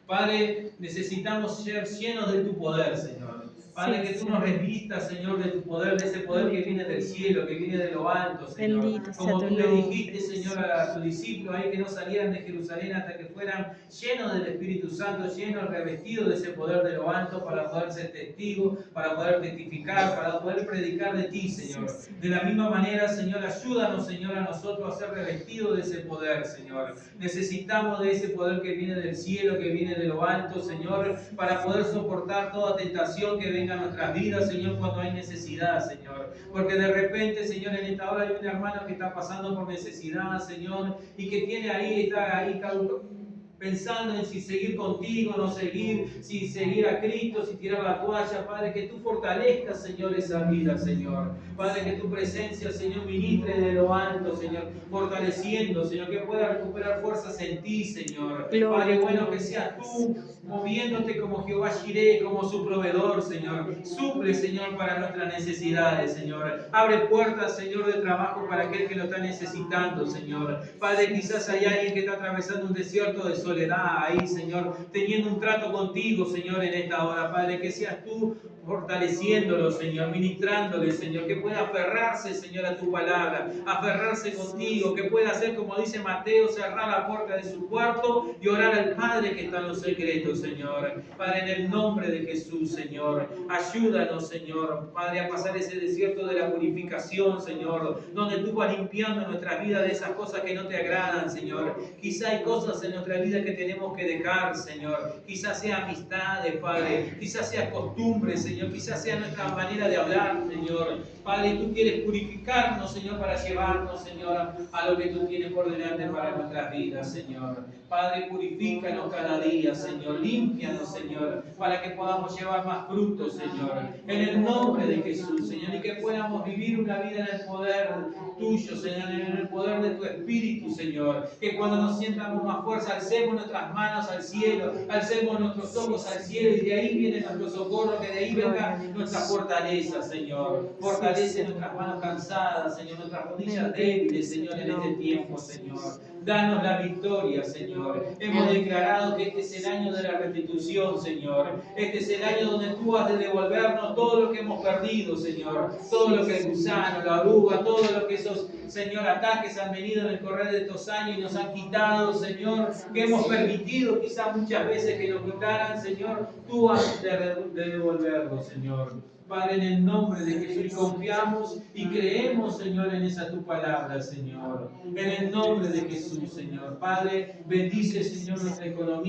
Padre, necesitamos ser llenos de tu poder, Señor. Padre, que tú nos revistas, Señor, de tu poder, de ese poder que viene del cielo, que viene de lo alto, Señor. Bendito Como sea tú tu le nombre. dijiste, Señor, a tus discípulos ahí que no salieran de Jerusalén hasta que fueran llenos del Espíritu Santo, llenos, revestidos de ese poder de lo alto para poder ser testigos, para poder testificar, para poder predicar de ti, Señor. De la misma manera, Señor, ayúdanos, Señor, a nosotros a ser revestidos de ese poder, Señor. Necesitamos de ese poder que viene del cielo, que viene de lo alto, Señor, para poder soportar toda tentación que venga a nuestras vidas, Señor, cuando hay necesidad, Señor. Porque de repente, Señor, en esta hora hay un hermano que está pasando por necesidad, Señor, y que está ahí pensando en si seguir contigo, no seguir, si seguir a Cristo, si tirar la toalla. Padre, que tú fortalezcas, Señor, esa vida, Señor. Padre, que tu presencia, Señor, ministre de lo alto, Señor, fortaleciendo, Señor, que pueda recuperar fuerzas en ti, Señor. Padre, bueno, que seas tú moviéndote como Jehová Jireh, como su proveedor, Señor. Suple, Señor, para nuestras necesidades, Señor. Abre puertas, Señor, de trabajo para aquel que lo está necesitando, Señor. Padre, quizás hay alguien que está atravesando un desierto de soledad ahí, Señor, teniendo un trato contigo, Señor, en esta hora. Padre, que seas tú fortaleciéndolo, Señor, ministrándole, Señor, que pueda aferrarse, Señor, a tu palabra, aferrarse contigo, que pueda hacer, como dice Mateo, cerrar la puerta de su cuarto y orar al Padre que está en los secretos, Señor. Padre, en el nombre de Jesús, Señor, ayúdanos, Señor, Padre, a pasar ese desierto de la purificación, Señor, donde tú vas limpiando nuestra vida de esas cosas que no te agradan, Señor. Quizá hay cosas en nuestra vida que tenemos que dejar, Señor. Quizás sea amistades, Padre, quizás sea costumbre, Señor, Señor. Quizás sea nuestra manera de hablar, Señor. Padre, tú quieres purificarnos, Señor, para llevarnos, Señor, a lo que tú tienes por delante para nuestras vidas, Señor. Padre, purifícanos cada día, Señor. Límpianos, Señor, para que podamos llevar más frutos, Señor. En el nombre de Jesús, Señor, y que podamos vivir una vida en el poder tuyo, Señor, en el poder de tu Espíritu, Señor. Que cuando nos sientamos más fuerza, alcemos nuestras manos al cielo, alcemos nuestros ojos al cielo, y de ahí viene nuestro socorro, que de ahí venga nuestra fortaleza, Señor. Fortalece nuestras manos cansadas, Señor, nuestras rodillas débiles, Señor, en este tiempo, Señor. Danos la victoria, Señor. Hemos declarado que este es el año de la restitución, Señor. Este es el año donde tú has de devolvernos todo lo que hemos perdido, Señor. Todo lo que el gusano, la oruga, todo lo que esos, Señor, ataques han venido en el correr de estos años y nos han quitado, Señor. Que hemos permitido quizás muchas veces que nos quitaran, Señor. Tú has de devolverlo, Señor. Padre, en el nombre de Jesús, y confiamos y creemos, Señor, en esa tu palabra, Señor. En el nombre de Jesús, Señor. Padre, bendice, Señor, nuestra economía.